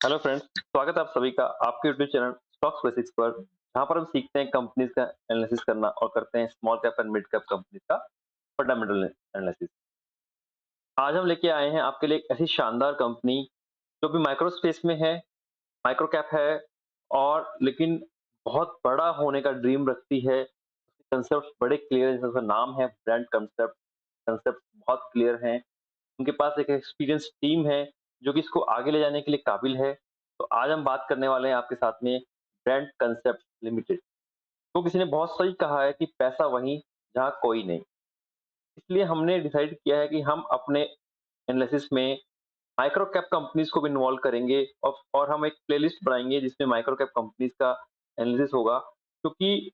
Hello friends, स्वागत है आप सभी का आपके यूट्यूब चैनल स्टॉक्स बेसिक्स पर, जहां पर हम सीखते हैं कंपनीज का एनालिसिस करना और करते हैं small cap and mid cap companies का फंडामेंटल एनालिसिस। आज हम लेके आए हैं आपके लिए एक ऐसी शानदार कंपनी जो भी माइक्रो स्पेस में है, माइक्रो कैप है और लेकिन बहुत बड़ा होने का ड्रीम रखती है। कंसेप्ट बड़े क्लियर है, जैसा नाम है ब्रांड कंसेप्ट। कंसेप्ट बहुत क्लियर हैं। उनके पास एक एक्सपीरियंस टीम है जो कि इसको आगे ले जाने के लिए काबिल है। तो आज हम बात करने वाले हैं आपके साथ में ब्रांड कंसेप्ट लिमिटेड। तो किसी ने बहुत सही कहा है कि पैसा वहीं जहां कोई नहीं। इसलिए हमने डिसाइड किया है कि हम अपने एनालिसिस में माइक्रो कैप कंपनीज को भी इन्वॉल्व करेंगे और हम एक प्लेलिस्ट बनाएंगे जिसमें माइक्रो कैप कंपनीज का एनालिसिस होगा, क्योंकि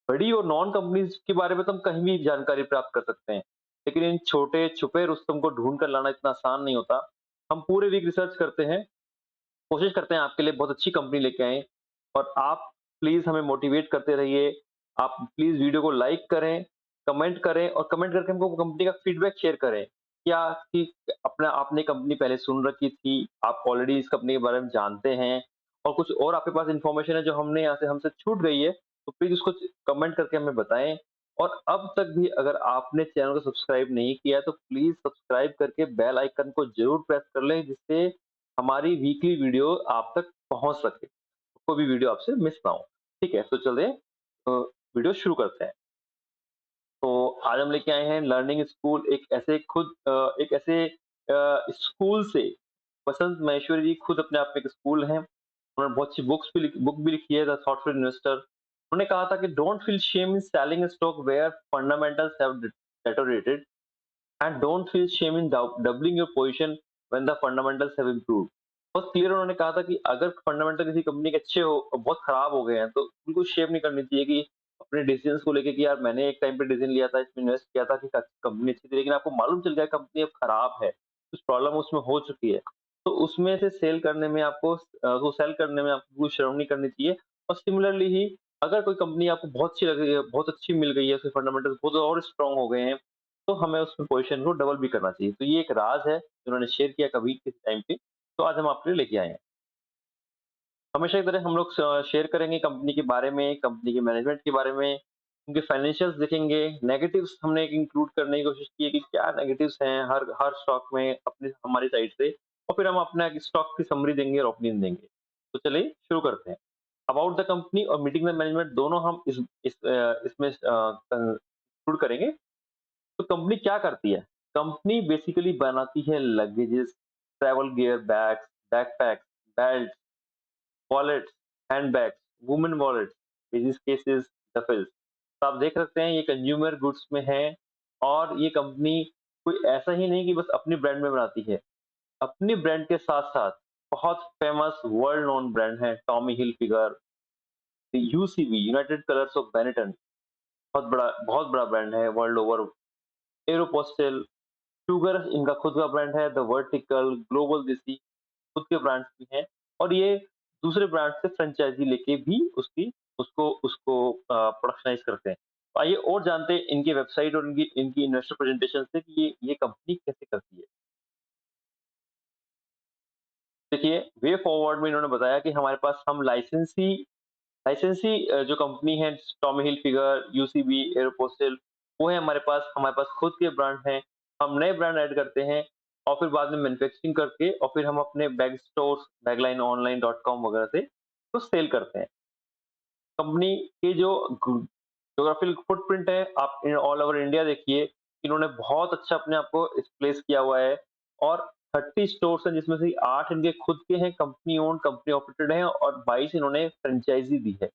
बड़ी और नॉन कंपनीज के बारे में तो हम कहीं भी जानकारी प्राप्त कर सकते हैं, लेकिन इन छोटे छुपे रुस्तम को ढूंढ कर लाना इतना आसान नहीं होता। हम पूरे वीक रिसर्च करते हैं, कोशिश करते हैं आपके लिए बहुत अच्छी कंपनी लेके आएं, और आप प्लीज हमें मोटिवेट करते रहिए। आप प्लीज वीडियो को लाइक करें, कमेंट करें और कमेंट करके हमको कंपनी का फीडबैक शेयर करें। क्या कि अपना आपने कंपनी पहले सुन रखी थी, आप ऑलरेडी इस कंपनी के बारे में जानते हैं और कुछ और आपके पास इंफॉर्मेशन है जो हमने यहाँ से हमसे छूट गई है, तो प्लीज उसको कमेंट करके हमें बताएं। और अब तक भी अगर आपने चैनल को सब्सक्राइब नहीं किया है तो प्लीज सब्सक्राइब करके बेल आइकन को जरूर प्रेस कर लें, जिससे हमारी वीकली वीडियो आप तक पहुंच सके, कोई भी वीडियो आपसे मिस ना हो। ठीक है, तो चलिए वीडियो शुरू करते हैं। तो आज हम लेके आए हैं लर्निंग स्कूल, एक ऐसे स्कूल से। बसंत महेश्वरी जी खुद अपने आप में एक स्कूल हैं। उन्होंने बहुत सी बुक भी लिखी है, द थॉटफुल इन्वेस्टर। उन्होंने कहा था कि don't feel shame in selling stock where fundamentals have deteriorated, and don't feel shame in doubling your position when the fundamentals have improved. बहुत क्लियर उन्होंने कहा था कि अगर फंडामेंटल किसी कंपनी के अच्छे हो और बहुत खराब हो गए हैं तो बिल्कुल शेम नहीं करनी चाहिए कि अपने डिसीजंस को लेके कि यार मैंने एक टाइम पे डिसीजन लिया था, इसमें इन्वेस्ट किया था कि कंपनी अच्छी थी, लेकिन आपको मालूम चल गया कंपनी अब खराब है, कुछ प्रॉब्लम उसमें हो चुकी है। तो उसमें से सेल करने में आपको वो सेल करने में आपको कोई शर्म नहीं करनी चाहिए। और सिमिलरली ही अगर कोई कंपनी आपको बहुत अच्छी लग रही है, बहुत अच्छी मिल गई है, उसके फंडामेंटल्स बहुत और स्ट्रांग हो गए हैं, तो हमें उसमें पोजीशन को डबल भी करना चाहिए। तो ये एक राज है जो उन्होंने शेयर किया कभी किसी टाइम पे, तो आज हम आपके लिए लेके आए हैं। हमेशा की तरह हम लोग शेयर करेंगे कंपनी के बारे में, कंपनी के मैनेजमेंट के बारे में, उनके फाइनेंशियल्स देखेंगे। नेगेटिव्स हमने इंक्लूड करने की कोशिश की है कि क्या नेगेटिव्स हैं हर हर स्टॉक में अपनी हमारी साइड से, और फिर हम अपना स्टॉक की समरी देंगे और ओपिनियन देंगे। तो चलिए शुरू करते हैं। अबाउट द कंपनी और मीटिंग द मैनेजमेंट दोनों हम इसमें इंक्लूड करेंगे। तो कंपनी क्या करती है? कंपनी बेसिकली बनाती है luggages, travel gear, bags, backpacks, belt, wallets, handbags, women wallets, business cases, duffels. तो आप देख सकते हैं ये कंज्यूमर गुड्स में है। और ये कंपनी कोई ऐसा ही नहीं कि बस अपनी ब्रांड में बनाती है। अपनी ब्रांड के साथ-साथ बहुत फेमस वर्ल्ड नोन ब्रांड है Tommy Hilfiger, UCB, United colours of Benetton, बहुत बड़ा ब्रांड है वर्ल्ड ओवर। एयरोपोस्टल, शुगर इनका खुद का ब्रांड है, द वर्टिकल, ग्लोबल देसी खुद के ब्रांड्स भी हैं। और ये दूसरे ब्रांड से फ्रेंचाइजी लेके भी उसकी उसको उसको प्रोडक्शनाइज करते हैं। तो आइए और जानते हैं इनकी वेबसाइट और इनकी इनकी इन्वेस्टर प्रेजेंटेशन से कि ये कंपनी कैसे करती है। देखिए, वे फॉरवर्ड में इन्होंने बताया कि हमारे पास हम लाइसेंसी जो कंपनी है, टॉमी हिलफिगर, यूसीबी, एयरोपोस्टल, वो है हमारे पास खुद के ब्रांड हैं। हम नए ब्रांड ऐड करते हैं और फिर बाद में मैन्युफैक्चरिंग करके और फिर हम अपने bag stores, Bagline online dot com वगैरह से तो सेल करते हैं। कंपनी की जो ज्योग्राफिकल फुटप्रिंट है, आप ऑल ओवर इंडिया देखिए, इन्होंने बहुत अच्छा अपने आप को प्लेस किया हुआ है। और 30 स्टोर्स हैं जिसमें से 8 इनके खुद के हैं, कंपनी ओन, कंपनी ऑपरेटेड हैं, और 22 इन्होंने फ्रेंचाइजी दी है।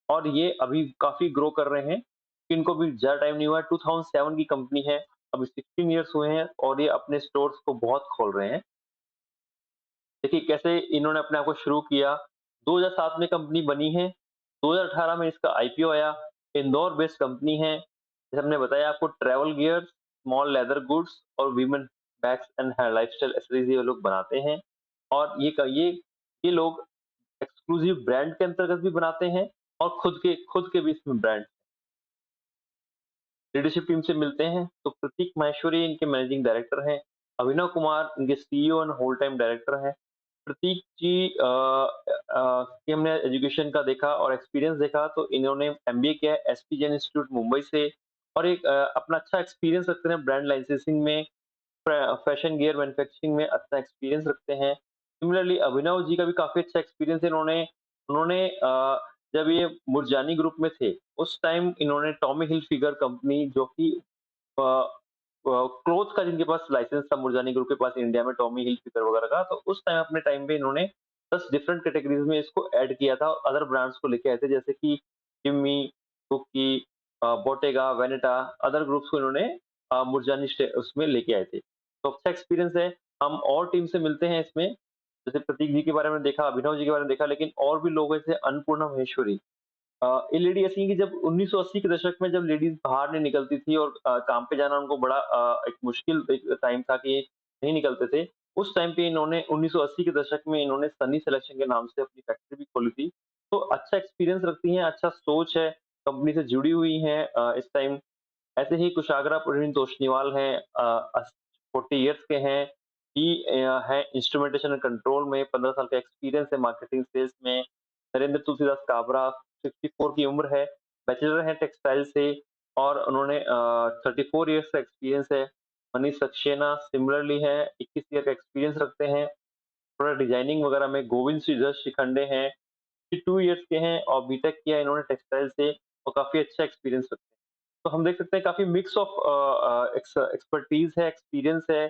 और ये अभी काफी ग्रो कर रहे हैं। इनको भी ज्यादा टाइम नहीं हुआ है, 2007 की कंपनी है, अभी 16 ईयर्स हुए हैं और ये अपने स्टोर्स को बहुत खोल रहे हैं। देखिए कैसे इन्होंने अपने आप को शुरू किया। 2007 में कंपनी बनी है, 2018 में इसका आईपीओ आया। इंदौर बेस्ड कंपनी है, जैसे हमने बताया आपको, travel gear, small leather goods और women bags and lifestyle accessories ये लोग बनाते हैं। और ये लोग एक्सक्लूसिव ब्रांड के अंतर्गत भी बनाते हैं और खुद के भी इसमें ब्रांड। लीडरशिप टीम से मिलते हैं तो प्रतीक माहेश्वरी इनके मैनेजिंग डायरेक्टर हैं, अभिनव कुमार इनके CEO and whole time director हैं, प्रतीक जी की हमने एजुकेशन का देखा और एक्सपीरियंस देखा, तो इन्होंने एमबीए किया है एसपी जैन इंस्टीट्यूट मुंबई से और एक अपना अच्छा एक्सपीरियंस रखते हैं ब्रांड लाइसेंसिंग में, फैशन गियर मैन्युफैक्चरिंग में अच्छा एक्सपीरियंस रखते हैं। सिमिलरली अभिनव जी का भी काफ़ी अच्छा एक्सपीरियंस है। इन्होंने उन्होंने जब ये मुरजानी ग्रुप में थे, उस टाइम इन्होंने टॉमी हिलफिगर कंपनी जो कि अ क्लोथ का जिनके पास लाइसेंस था मुरजानी ग्रुप के पास इंडिया में टॉमी हिलफिगर वगैरह का, तो उस टाइम अपने टाइम पे इन्होंने 10 डिफरेंट कैटेगरीज़ में इसको ऐड किया था, अदर ब्रांड्स को लेके आए थे जैसे कि जिम्मी, कुकी, बॉटेगा, वेनेटा, अदर ग्रुप्स को इन्होंने मुरजानी उसमें लेके आए थे। तो अच्छा एक्सपीरियंस है। हम और टीम से मिलते हैं इसमें, जैसे प्रतीक जी के बारे में देखा, अभिनव जी के बारे में देखा, लेकिन और भी लोग हैं जैसे अन्नपूर्णा महेश्वरी। ये लेडी ऐसी है कि जब 1980 के दशक में जब लेडीज़ बाहर नहीं निकलती थी और काम पे जाना उनको बड़ा एक मुश्किल एक टाइम था कि नहीं निकलते थे। उस टाइम पे इन्होंने 1980 के दशक में इन्होंने सनी सिलेक्शन के नाम से अपनी फैक्ट्री भी खोली थी। तो अच्छा एक्सपीरियंस रखती हैं, अच्छा सोच है, कंपनी से जुड़ी हुई हैं इस टाइम। ऐसे ही कुशाग्रा प्रवीण तोषनीवाल हैं 40 इयर्स के हैं। ही है इंस्ट्रूमेंटेशन एंड कंट्रोल में 15 साल का एक्सपीरियंस है मार्केटिंग सेल्स में। नरेंद्र तुलसीदास काबरा 64 की उम्र है, बैचलर है टेक्सटाइल से और उन्होंने 34 इयर्स का एक्सपीरियंस है। मनीष सक्सेना सिमिलरली है, 21 ईयर का एक्सपीरियंस रखते हैं। थोड़ा डिजाइनिंग वगैरह में गोविंद श्रीधर शिखंडे हैं, 52 इयर्स के हैं और बीटेक किया इन्होंने टेक्सटाइल से और काफ़ी अच्छा एक्सपीरियंस रखते हैं। तो हम देख सकते हैं काफ़ी मिक्स ऑफ एक्सपर्टीज़ है, एक्सपीरियंस है।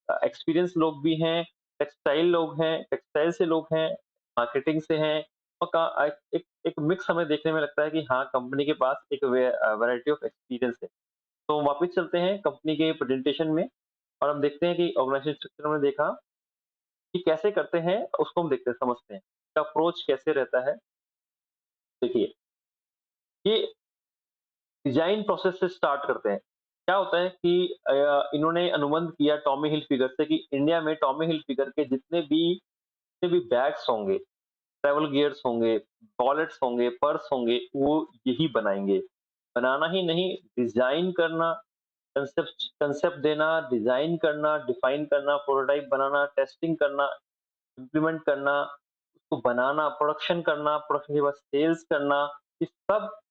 एक्सपीरियंस लोग भी हैं, टेक्सटाइल लोग हैं, टेक्सटाइल से लोग हैं, मार्केटिंग से हैं और एक मिक्स हमें देखने में लगता है कि हाँ, कंपनी के पास एक वैरायटी ऑफ एक्सपीरियंस है। तो वापस चलते हैं कंपनी के प्रेजेंटेशन में और हम देखते हैं कि ऑर्गेनाइजेशन स्ट्रक्चर में देखा कि कैसे करते हैं, उसको हम देखते हैं, समझते हैं। अप्रोच कैसे रहता है, देखिए, ये डिजाइन प्रोसेस से स्टार्ट करते हैं। क्या होता है कि इन्होंने अनुबंध किया टॉमी हिलफिगर से कि इंडिया में टॉमी हिलफिगर के जितने भी बैग्स होंगे, ट्रैवल गियर्स होंगे, वॉलेट्स होंगे, पर्स होंगे, वो यही बनाएँगे। बनाना ही नहीं, डिज़ाइन करना, कंसेप्ट कंसेप्ट देना, डिज़ाइन करना, डिफाइन करना, प्रोटोटाइप बनाना, टेस्टिंग करना, इम्प्लीमेंट करना, उसको बनाना, प्रोडक्शन करना, प्रोडक्शन के बाद सेल्स करना,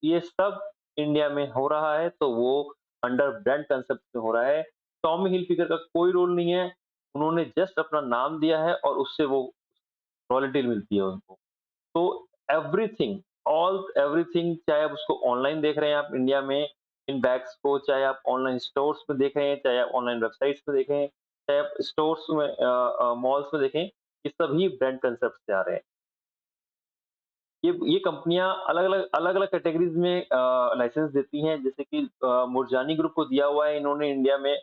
ये सब इंडिया में हो रहा है, तो वो अंडर ब्रांड कांसेप्ट में हो रहा है। टॉमी हिलफिगर का कोई रोल नहीं है, उन्होंने जस्ट अपना नाम दिया है और उससे वो रॉयल्टी मिलती है उनको। तो एवरीथिंग, ऑल एवरीथिंग, चाहे आप उसको ऑनलाइन देख रहे हैं आप इंडिया में इन बैग्स को, चाहे आप ऑनलाइन स्टोर्स में देख रहे हैं, चाहे आप ऑनलाइन वेबसाइट्स में देखें, चाहे आप स्टोर्स में मॉल्स में देखें, ये सभी ब्रांड कांसेप्ट से आ रहे हैं। ये कंपनियां अलग-अलग कैटेगरीज में लाइसेंस देती हैं, जैसे कि मुरजानी ग्रुप को दिया हुआ है इन्होंने इंडिया में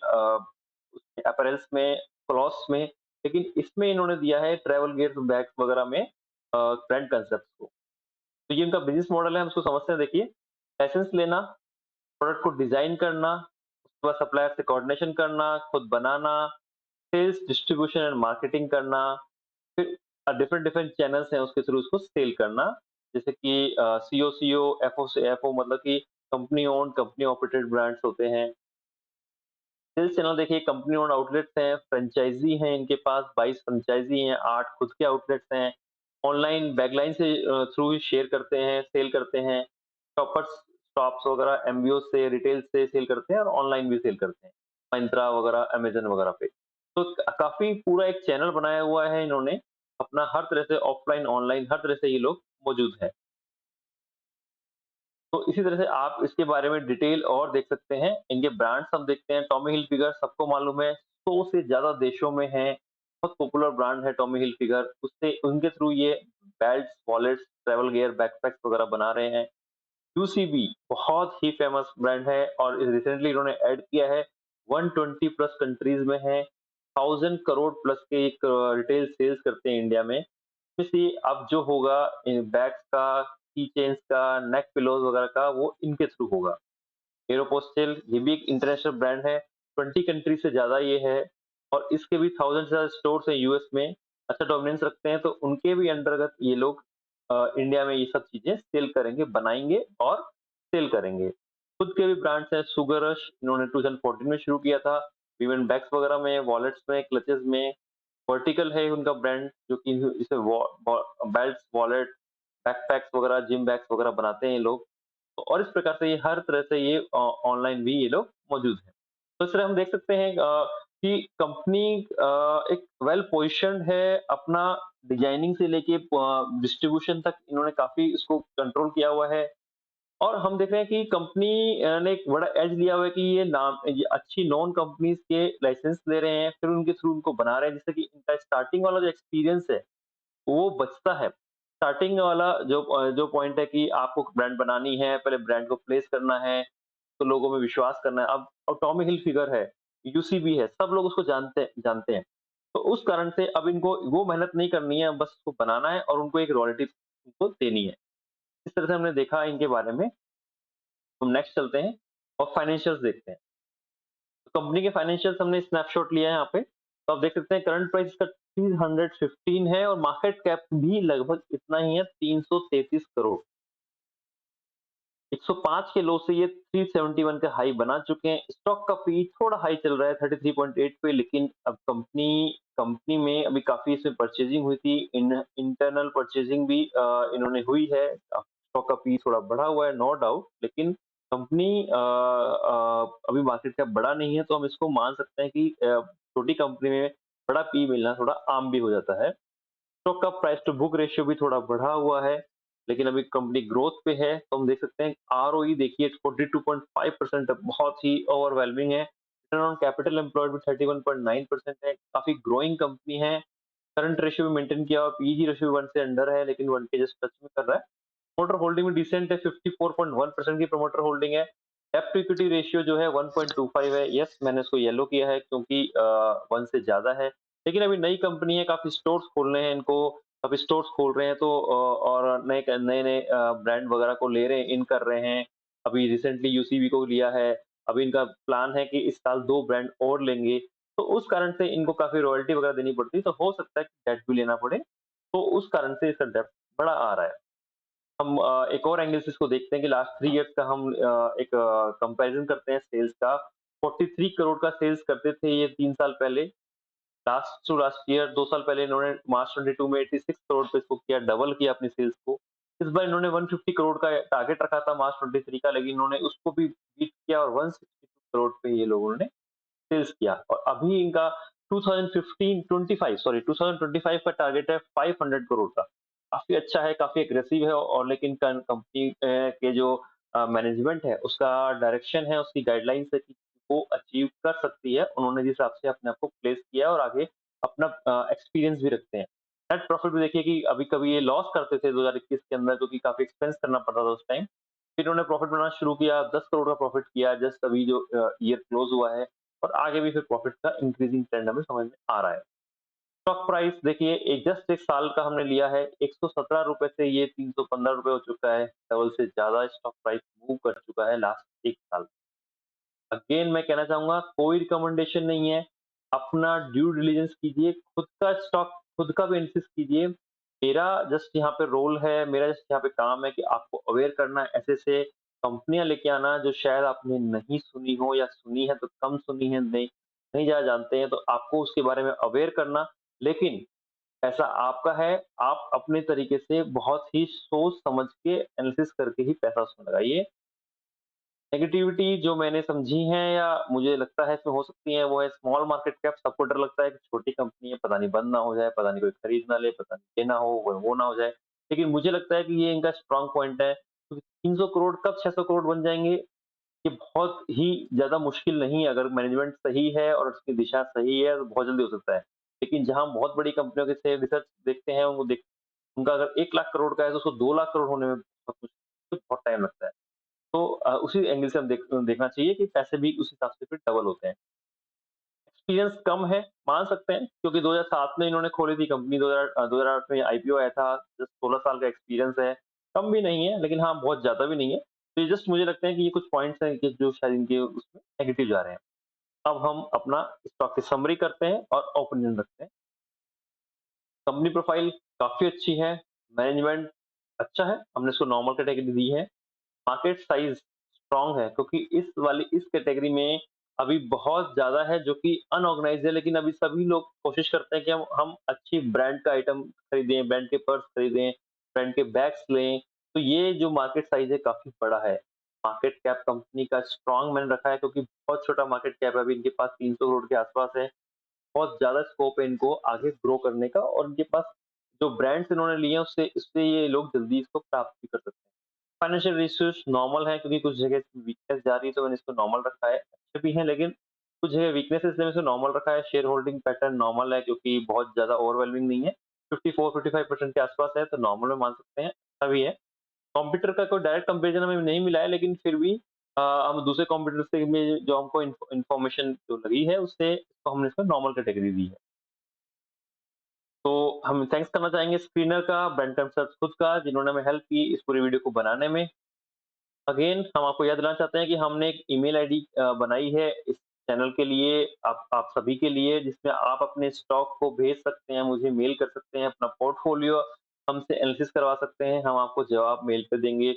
अपैरेल्स में, क्लॉथ्स में, लेकिन इसमें इन्होंने दिया है ट्रैवल गियर बैग्स वगैरह में ब्रांड कांसेप्ट को। तो ये इनका बिज़नेस मॉडल है, हम इसको समझते हैं, देखिए। लाइसेंस लेना, प्रोडक्ट को डिज़ाइन करना, उसके बाद सप्लायर से कोऑर्डिनेशन करना, खुद बनाना, सेल्स, डिस्ट्रीब्यूशन एंड मार्केटिंग करना, फिर डिफरेंट डिफरेंट चैनल्स हैं उसके थ्रू उसको सेल करना, जैसे कि सीओ, एफओ से एफओ मतलब कि company owned, company operated brands होते हैं। सेल्स चैनल देखिए, कंपनी ओन्ड आउटलेट्स हैं, फ्रेंचाइज़ी हैं इनके पास, 22 फ्रेंचाइज़ी हैं, 8 खुद के आउटलेट्स हैं। ऑनलाइन बैकलाइन से थ्रू ही शेयर करते हैं, सेल करते हैं। शॉपर्स शॉप्स वगैरह एमबीओ से, रिटेल से सेल करते हैं और ऑनलाइन भी सेल करते हैं, मिंत्रा वगैरह, अमेज़न वगैरह पे। तो काफ़ी पूरा एक चैनल बनाया हुआ है इन्होंने, अपना हर तरह से ऑफलाइन, ऑनलाइन हर तरह से ये लोग मौजूद हैं। तो इसी तरह से आप इसके बारे में डिटेल और देख सकते हैं। इनके ब्रांड्स हम देखते हैं, टॉमी हिलफिगर सबको मालूम है, 100 से ज़्यादा देशों में है, बहुत पॉपुलर ब्रांड है टॉमी हिलफिगर। उससे उनके थ्रू ये belts, wallets, travel gear, backpacks वगैरह बना रहे हैं। यूसीबी बहुत ही फेमस ब्रांड है और रिसेंटली इन्होंने ऐड किया है, 120 प्लस कंट्रीज में है, 1000 करोड़ प्लस के एक रिटेल सेल्स करते हैं इंडिया में। से अब जो होगा बैग्स का, की चेन्स का, नेक पिलोज वगैरह का, वो इनके थ्रू होगा। एयरोपोस्टल ये भी एक इंटरनेशनल ब्रांड है, 20 कंट्री से ज़्यादा ये है और इसके भी 1000 से ज़्यादा स्टोर्स हैं यूएस में, अच्छा डोमिनेंस रखते हैं, तो उनके भी अंतर्गत ये लोग इंडिया में ये सब चीज़ें सेल करेंगे, बनाएँगे और सेल करेंगे। खुद के भी ब्रांड्स हैं, शुगर रश इन्होंने 2014 में शुरू किया था, वीमेन बैग्स वगैरह में, वॉलेट्स में, क्लचेस में। वर्टिकल है उनका ब्रांड जो कि इसे बेल्ट्स, वॉलेट, बैकपैक्स वगैरह, जिम बैग्स वगैरह बनाते हैं ये लोग। तो और इस प्रकार से ये हर तरह से ये ऑनलाइन भी ये लोग मौजूद हैं। तो इस तरह हम देख सकते हैं कि कंपनी एक वेल पोज़ीशन्ड है, अपना डिजाइनिंग से लेके डिस्ट्रीब्यूशन तक इन्होंने काफ़ी इसको कंट्रोल किया हुआ है। और हम देख रहे हैं कि कंपनी ने एक बड़ा एज लिया हुआ है कि ये अच्छी नॉन कंपनीज के लाइसेंस ले रहे हैं, फिर उनके थ्रू उनको बना रहे हैं, जिससे कि इनका स्टार्टिंग वाला जो एक्सपीरियंस है वो बचता है। स्टार्टिंग वाला जो पॉइंट है कि आपको ब्रांड बनानी है, पहले ब्रांड को प्लेस करना है, तो लोगों में विश्वास करना है। अब टॉमी हिल फिगर है, यूसीबी है, सब लोग उसको जानते जानते हैं। तो उस कारण से अब इनको वो मेहनत नहीं करनी है, बस उसको बनाना है और उनको एक रॉयल्टी उनको देनी है। इस तरह से हमने देखा इनके बारे में। हम नेक्स्ट चलते हैं और फाइनेंशियल्स देखते हैं। तो कंपनी के फाइनेंशियल्स हमने स्नैपशॉट लिया है यहाँ पे। तो आप देख सकते हैं करंट प्राइस इसका 315 है और मार्केट कैप भी लगभग इतना ही है, 333 करोड़। 105 के लो से ये 371 का हाई बना चुके हैं। स्टॉक का पी थोड़ा हाई चल रहा है 33.8 पे, लेकिन अब कंपनी कंपनी में अभी काफ़ी इसमें परचेजिंग हुई थी। इंटरनल परचेजिंग भी इन्होंने हुई है। स्टॉक का पी थोड़ा बढ़ा हुआ है नो डाउट, लेकिन कंपनी अभी मार्केट कैप बड़ा नहीं है, तो हम इसको मान सकते हैं कि छोटी कंपनी में बड़ा पी मिलना थोड़ा आम भी हो जाता है। स्टॉक का प्राइस टू बुक रेशियो भी थोड़ा बढ़ा हुआ है, लेकिन अभी कंपनी ग्रोथ पे है, तो हम देख सकते हैं आरओई देखिए 42.5% बहुत ही ओवरवेलमिंग है। रिटर्न ऑन कैपिटल एम्प्लॉयड भी 31.9% है, काफी ग्रोइंग कंपनी है। करंट रेशियो भी मेंटेन किया हुआ, पीजी रेशियो 1 से अंडर है, लेकिन 1 के जस्ट टच में कर रहा है। प्रमोटर होल्डिंग में डिसेंट है, 54.1% की प्रमोटर होल्डिंग है। डेब्ट टू इक्विटी रेशियो जो है 1.25 है। यस, मैंने इसको येलो किया है क्योंकि 1 से ज्यादा है। लेकिन अभी नई कंपनी है, काफी स्टोर्स खोलने हैं इनको, काफी स्टोर्स खोल रहे हैं, तो और नए-नए ब्रांड वगैरह को ले रहे हैं, इन कर रहे हैं। अभी रिसेंटली यूसीबी को लिया है। अभी इनका प्लान है कि इस साल 2 ब्रांड और लेंगे। तो उस कारण से इनको काफी रॉयल्टी वगैरह देनी पड़ती है, तो हो सकता है कि डेब्ट भी लेना पड़े। तो उस कारण से इसका डेब्ट बड़ा आ रहा है। हम एक और एंगल से इसको देखते हैं कि लास्ट 3 ईयर्स का हम एक कंपैरिजन करते हैं सेल्स का। 43 करोड़ का सेल्स करते थे ये 3 साल पहले। लास्ट टू लास्ट ईयर 2 साल पहले इन्होंने मार्च 22 में 86 करोड़ पे इसको किया, डबल किया अपनी सेल्स को। इस बार इन्होंने 150 करोड़ का टारगेट रखा था मार्च 23 का, लेकिन इन्होंने उसको भी बीट किया और 162 करोड़ पे ये लोगों ने सेल्स किया। और अभी इनका 2025 का टारगेट है 500 करोड़ का। काफी अच्छा है, काफी एग्रेसिव है, और लेकिन कंपनी के जो मैनेजमेंट है उसका डायरेक्शन है, उसकी गाइडलाइंस है कि वो अचीव कर सकती है। उन्होंने जिस हिसाब से अपने आप को प्लेस किया और आगे अपना एक्सपीरियंस भी रखते हैं। नेट प्रॉफिट भी देखिए कि अभी कभी ये लॉस करते थे 2021 के अंदर, क्योंकि काफी एक्सपेंस करना पड़ रहा था उस टाइम। फिर उन्होंने प्रॉफिट बनाना शुरू किया, 10 करोड़ का प्रॉफिट किया जस्ट अभी जो ईयर क्लोज हुआ है, और आगे भी फिर प्रॉफिट का इंक्रीजिंग ट्रेंड हमें समझ में आ रहा है। स्टॉक प्राइस देखिए जस्ट एक साल का हमने लिया है, 117 रुपए से ये 315 रुपए हो चुका है। डबल से ज्यादा स्टॉक प्राइस मूव कर चुका है लास्ट एक साल। अगेन मैं कहना चाहूंगा कोई रिकमेंडेशन नहीं है, अपना ड्यू डिलिजेंस कीजिए, खुद का स्टॉक खुद का भी एनालिसिस कीजिए। मेरा जस्ट यहाँ पे रोल है, मेरा जस्ट यहाँ पे काम है कि आपको अवेयर करना है, ऐसे से कंपनियां लेके आना जो शायद आपने नहीं सुनी हो, या सुनी है तो कम सुनी है, नहीं नहीं ज्यादा जानते हैं, तो आपको उसके बारे में अवेयर करना। लेकिन ऐसा आपका है, आप अपने तरीके से बहुत ही सोच समझ के एनालिसिस करके ही पैसा उसमें लगाइए। नेगेटिविटी जो मैंने समझी है या मुझे लगता है इसमें हो सकती है, वो है स्मॉल मार्केट कैप। सबको डर लगता है कि छोटी कंपनी है, पता नहीं बंद ना हो जाए, पता नहीं कोई खरीद ना ले, पता नहीं ये ना हो, वो ना हो जाए। लेकिन मुझे लगता है कि ये इनका स्ट्रॉन्ग पॉइंट है, क्योंकि 300 करोड़ कब 600 करोड़ बन जाएंगे, ये बहुत ही ज्यादा मुश्किल नहीं है। अगर मैनेजमेंट सही है और उसकी दिशा सही है तो बहुत जल्दी हो सकता है। लेकिन जहां बहुत बड़ी कंपनियों के से रिसर्च देखते हैं, उनको देख उनका अगर 1 लाख करोड़ का है तो उसको 2 लाख करोड़ होने में बहुत मुश्किल, बहुत टाइम लगता है। तो उसी एंगल से हम देखना चाहिए कि पैसे भी उस हिसाब से फिर डबल होते हैं। एक्सपीरियंस कम है, मान सकते हैं, क्योंकि 2007 में इन्होंने खोली थी कंपनी, 2008 में आईपीओ आया था, जस्ट 16 साल का एक्सपीरियंस है। कम भी नहीं है, लेकिन हाँ, बहुत ज़्यादा भी नहीं है। तो ये जस्ट मुझे लगता है कि ये कुछ पॉइंट्स हैं कि जो शायद इनके उसमें नेगेटिव जा रहे हैं। अब हम अपना स्टॉक की समरी करते हैं और ओपिनियन रखते हैं। कंपनी प्रोफाइल काफ़ी अच्छी है, मैनेजमेंट अच्छा है, हमने इसको नॉर्मल कैटेगरी दी है। मार्केट साइज़ स्ट्रॉन्ग है, क्योंकि इस कैटेगरी में अभी बहुत ज़्यादा है जो कि अनऑर्गनाइज़्ड है, लेकिन अभी सभी लोग कोशिश करते हैं कि हम अच्छी ब्रांड का आइटम खरीदें, ब्रांड के पर्स खरीदें, ब्रांड के बैग्स लें। तो ये जो मार्केट साइज़ है काफ़ी बड़ा है। मार्केट कैप कंपनी का स्ट्रॉन्ग मैंने रखा है क्योंकि बहुत छोटा मार्केट कैप है, अभी इनके पास 300 करोड़ के आस-पास है। बहुत ज़्यादा स्कोप है इनको आगे ग्रो करने का और इनके पास जो ब्रांड्स इन्होंने लिए हैं उससे इससे ये लोग जल्दी इसको प्राप्त भी कर सकते हैं। फाइनेंशियल रिसोर्स नॉर्मल है क्योंकि कुछ जगह वीकनेस जा रही है तो मैंने इसको नॉर्मल रखा है। अच्छे भी हैं लेकिन कुछ जगह वीकनेस है इसलिए मैंने इसे नॉर्मल रखा है। शेयर होल्डिंग पैटर्न नॉर्मल है क्योंकि बहुत ज़्यादा ओवरवेलमिंग नहीं है। 54-55% के आस-पास है तो नॉर्मल में मान सकते हैं, अच्छा भी है। कंप्यूटर का कोई डायरेक्ट कंपैरिज़न हमें नहीं मिला है लेकिन फिर भी हम दूसरे कंप्यूटर से में जो हमको इन्फॉर्मेशन जो लगी है उससे तो हमने इसको नॉर्मल कैटेगरी दी है। तो हम थैंक्स करना चाहेंगे स्क्रीनर का, ब्रेंटन सर खुद का जिन्होंने हमें हेल्प की इस पूरी वीडियो को बनाने में। अगेन हम आपको याद दिलाना चाहते हैं कि हमने एक ईमेल आईडी बनाई है इस चैनल के लिए, आप सभी के लिए जिसमें आप अपने स्टॉक को भेज सकते हैं, मुझे मेल कर सकते हैं, अपना पोर्टफोलियो हमसे एनालिसिस करवा सकते हैं, हम आपको जवाब मेल पे देंगे।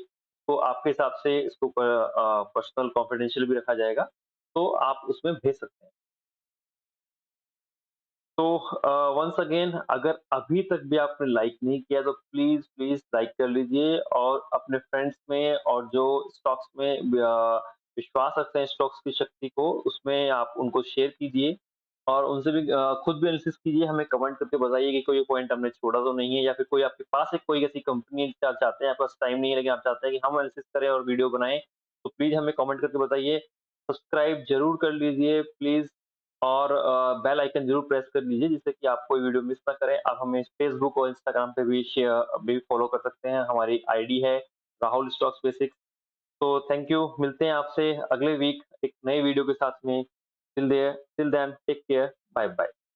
तो आपके हिसाब से इसको पर्सनल कॉन्फिडेंशियल भी रखा जाएगा, तो आप उसमें भेज सकते हैं। तो वंस अगेन अगर अभी तक भी आपने लाइक नहीं किया तो प्लीज प्लीज लाइक कर लीजिए और अपने फ्रेंड्स में और जो स्टॉक्स में विश्वास रखते हैं स्टॉक्स की शक्ति को उसमें आप उनको शेयर कीजिए और उनसे भी खुद भी एनालिसिस कीजिए, हमें कमेंट करके बताइए कि कोई पॉइंट हमने छोड़ा तो नहीं है या फिर कोई आपके पास एक कोई ऐसी कंपनी है जिसे आप चाहते हैं, आपके पास टाइम नहीं है लेकिन आप चाहते हैं कि हम एनालिसिस करें और वीडियो बनाएं, तो प्लीज हमें कमेंट करके बताइए। सब्सक्राइब जरूर कर लीजिए प्लीज और बेल आइकन ज़रूर प्रेस कर लीजिए जिससे कि आप कोई वीडियो मिस ना करें। आप हमें फ़ेसबुक और इंस्टाग्राम पे भी भी फ़ॉलो कर सकते हैं। हमारी आईडी है राहुल स्टॉक्स बेसिक्स। तो थैंक यू, मिलते हैं आपसे अगले वीक एक नए वीडियो के साथ में। Till there till then take care, bye bye.